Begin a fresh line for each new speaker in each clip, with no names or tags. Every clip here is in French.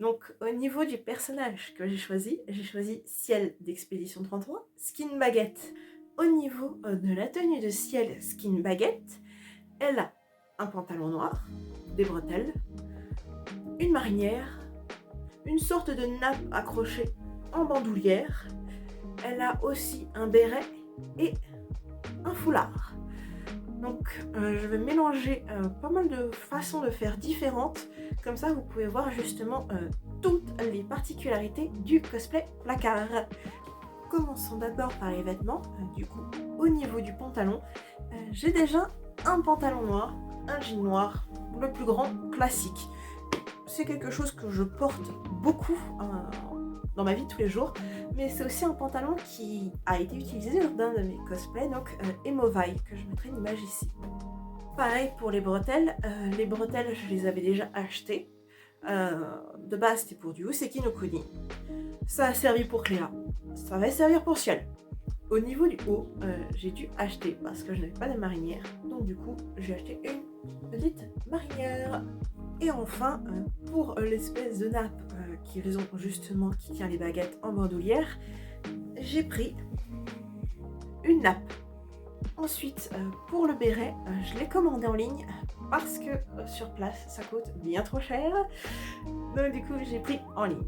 Donc au niveau du personnage que j'ai choisi Ciel d'Expédition 33, Skin Baguette. Au niveau de la tenue de Ciel Skin Baguette, elle a un pantalon noir, des bretelles, une marinière, une sorte de nappe accrochée en bandoulière. Elle a aussi un béret et un foulard. Donc je vais mélanger pas mal de façons de faire différentes. Comme ça, vous pouvez voir justement toutes les particularités du cosplay placard. Commençons d'abord par les vêtements. Du coup, au niveau du pantalon, j'ai déjà un pantalon noir, un jean noir, le plus grand classique. C'est quelque chose que je porte beaucoup dans ma vie de tous les jours, mais c'est aussi un pantalon qui a été utilisé lors d'un de mes cosplays, donc Emovai, que je mettrai une image ici. Pareil pour les bretelles, je les avais déjà achetées. De base c'était pour du Useki no Kuni, ça a servi pour Cléa, ça va servir pour Ciel. Au niveau du haut, j'ai dû acheter parce que je n'avais pas de marinière, donc du coup j'ai acheté une petite marinière. Et enfin, pour l'espèce de nappe qui tient les baguettes en bandoulière, j'ai pris une nappe. Ensuite, pour le béret, je l'ai commandé en ligne parce que sur place, ça coûte bien trop cher. Donc du coup, j'ai pris en ligne.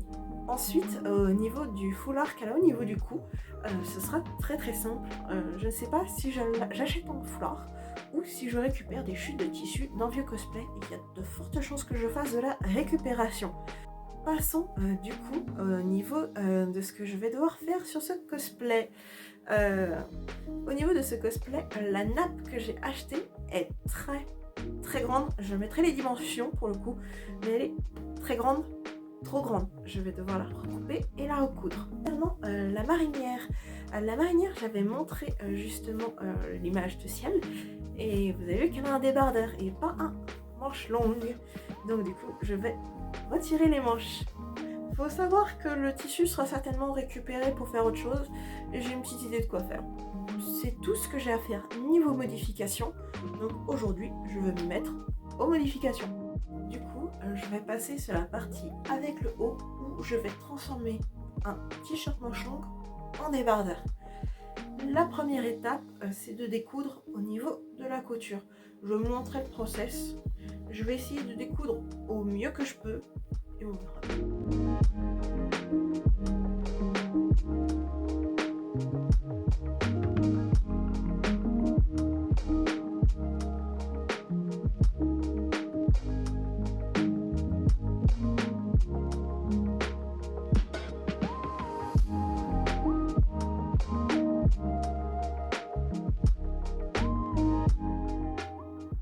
Ensuite, au niveau du foulard qu'elle a au niveau du cou, ce sera très très simple. Je ne sais pas si j'achète un foulard ou si je récupère des chutes de tissu d'un vieux cosplay. Il y a de fortes chances que je fasse de la récupération. Passons du coup au niveau de ce que je vais devoir faire sur ce cosplay. Au niveau de ce cosplay, la nappe que j'ai achetée est très très grande. Je mettrai les dimensions pour le coup, mais elle est très grande, trop grande. Je vais devoir la recouper et la recoudre. Concernant la marinière, j'avais montré justement l'image de Ciel et vous avez vu qu'elle a un débardeur et pas un manche longue. Donc du coup, je vais retirer les manches. Faut savoir que le tissu sera certainement récupéré pour faire autre chose et j'ai une petite idée de quoi faire. C'est tout ce que j'ai à faire niveau modification. Donc aujourd'hui, je vais me mettre aux modifications. Du coup, je vais passer sur la partie avec le haut où je vais transformer un t-shirt manche longue en débardeur. La première étape, c'est de découdre au niveau de la couture. Je vais vous montrer le process. Je vais essayer de découdre au mieux que je peux et on verra.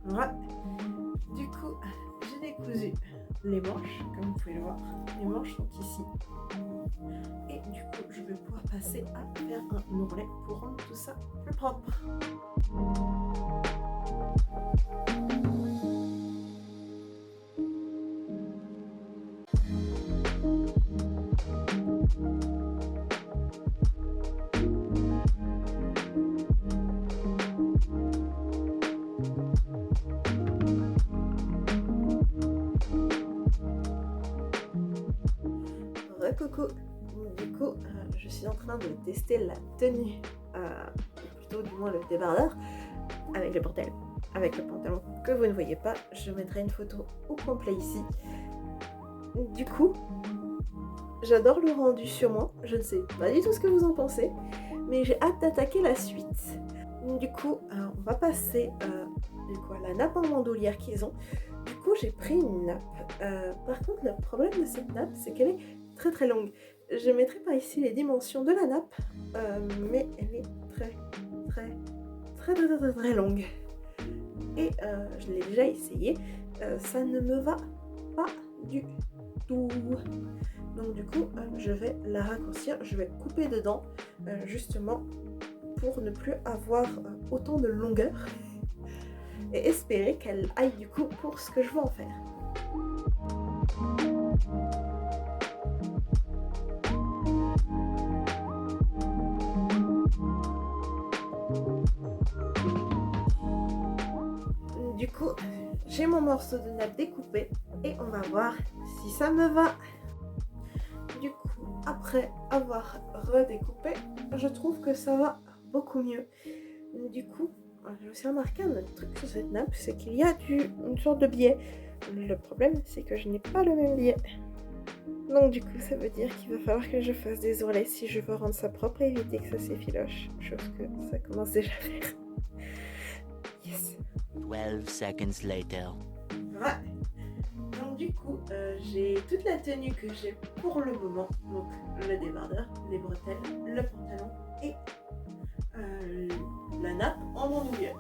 Voilà. Du coup, j'ai décousu les manches, comme vous pouvez le voir. Les manches sont ici. Et du coup, je vais pouvoir passer à faire un ourlet pour rendre tout ça plus propre. Coucou, du coup je suis en train de tester la tenue, ou plutôt du moins le débardeur avec le bretelle, avec le pantalon que vous ne voyez pas. Je mettrai une photo au complet ici. Du coup, j'adore le rendu sur moi, je ne sais pas du tout ce que vous en pensez, mais j'ai hâte d'attaquer la suite. Du coup, on va passer à la nappe en bandoulière qu'ils ont. Du coup, j'ai pris une nappe. Par contre, le problème de cette nappe, c'est qu'elle est très très longue. Je mettrai par ici les dimensions de la nappe, mais elle est très longue. Et je l'ai déjà essayé, ça ne me va pas du tout. Donc du coup, je vais la raccourcir, je vais couper dedans, justement pour ne plus avoir autant de longueur et espérer qu'elle aille du coup pour ce que je veux en faire. Du coup, j'ai mon morceau de nappe découpé et on va voir si ça me va. après avoir redécoupé, je trouve que ça va beaucoup mieux. Du coup, j'ai aussi remarqué un autre truc sur cette nappe, c'est qu'il y a une sorte de biais. Le problème, c'est que je n'ai pas le même biais. Donc du coup, ça veut dire qu'il va falloir que je fasse des ourlets si je veux rendre ça propre et éviter que ça s'effiloche. Chose que ça commence déjà à faire. Yes.
12 seconds later.
Ouais. Donc du coup, j'ai toute la tenue que j'ai pour le moment. Donc le débardeur, les bretelles, le pantalon et la nappe en bandoulière.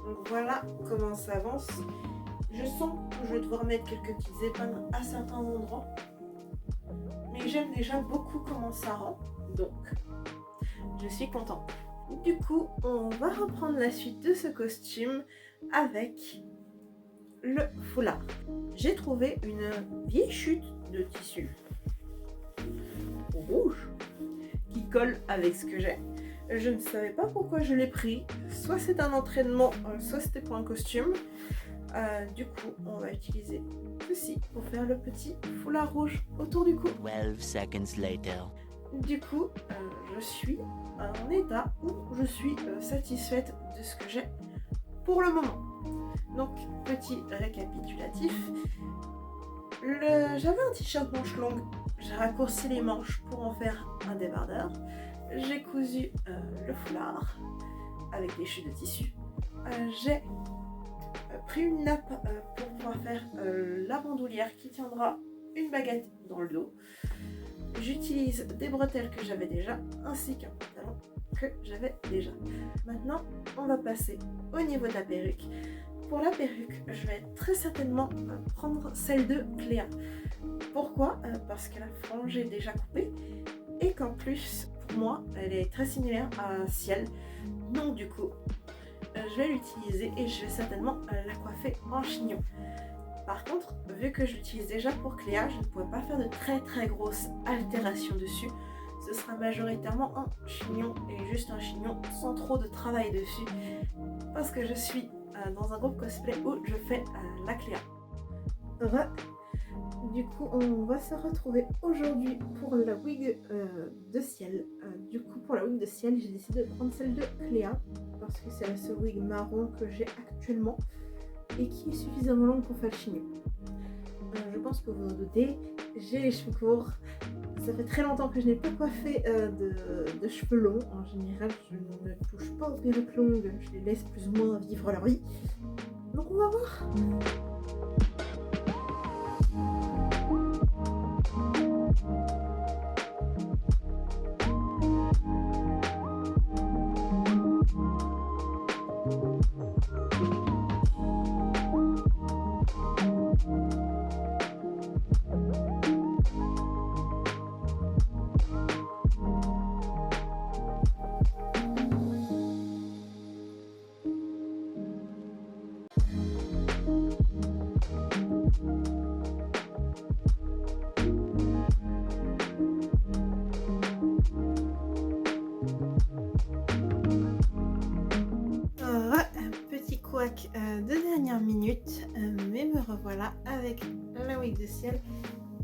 Donc voilà comment ça avance. Je sens que je vais devoir mettre quelques petites épingles à certains endroits. Mais j'aime déjà beaucoup comment ça rend. Donc je suis contente. Du coup, on va reprendre la suite de ce costume avec le foulard. J'ai trouvé une vieille chute de tissu rouge qui colle avec ce que j'ai. Je ne savais pas pourquoi je l'ai pris. Soit c'est un entraînement, soit c'était pour un costume. Du coup, on va utiliser ceci pour faire le petit foulard rouge autour du cou.
12 seconds later.
Du coup, je suis en état où je suis satisfaite de ce que j'ai pour le moment. Donc, petit récapitulatif. J'avais un t-shirt manche longue, j'ai raccourci les manches pour en faire un débardeur. J'ai cousu le foulard avec des chutes de tissu. J'ai pris une nappe pour pouvoir faire la bandoulière qui tiendra une baguette dans le dos. J'utilise des bretelles que j'avais déjà, ainsi qu'un pantalon que j'avais déjà. Maintenant, on va passer au niveau de la perruque. Pour la perruque, je vais très certainement prendre celle de Cléa. Pourquoi ? Parce que la frange est déjà coupée et qu'en plus, pour moi, elle est très similaire à Ciel. Donc du coup, je vais l'utiliser et je vais certainement la coiffer en chignon. Par contre, vu que je l'utilise déjà pour Cléa, je ne pourrais pas faire de très grosses altérations dessus. Ce sera majoritairement un chignon et juste un chignon sans trop de travail dessus. Parce que je suis dans un groupe cosplay où je fais la Cléa. Du coup, on va se retrouver aujourd'hui pour la wig de Ciel. Du coup, pour la wig de Ciel, j'ai décidé de prendre celle de Cléa parce que c'est la seule wig marron que j'ai actuellement et qui est suffisamment longue pour faire le chignon. Je pense que vous en doutez, j'ai les cheveux courts. Ça fait très longtemps que je n'ai pas coiffé de cheveux longs. En général, je ne touche pas aux perruques longues, je les laisse plus ou moins vivre leur vie. Donc on va voir. De dernière minute, mais me revoilà avec la wig de Ciel.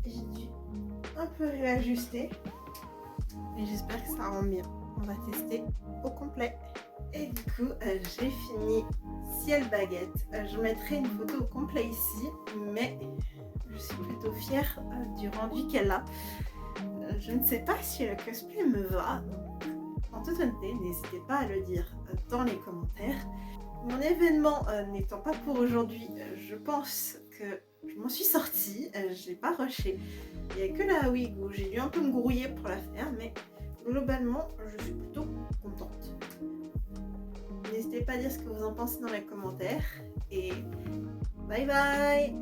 J'ai dû un peu réajuster et j'espère que ça rend bien. On va tester au complet. Et du coup, j'ai fini Ciel baguette. Je mettrai une photo au complet ici, mais je suis plutôt fière du rendu qu'elle a. Je ne sais pas si le cosplay me va, donc en toute honnêteté, n'hésitez pas à le dire dans les commentaires. Mon événement n'étant pas pour aujourd'hui, je pense que je m'en suis sortie, je l'ai pas rushé. Il n'y a que la wig où j'ai dû un peu me grouiller pour la faire, mais globalement, je suis plutôt contente. N'hésitez pas à dire ce que vous en pensez dans les commentaires et bye bye!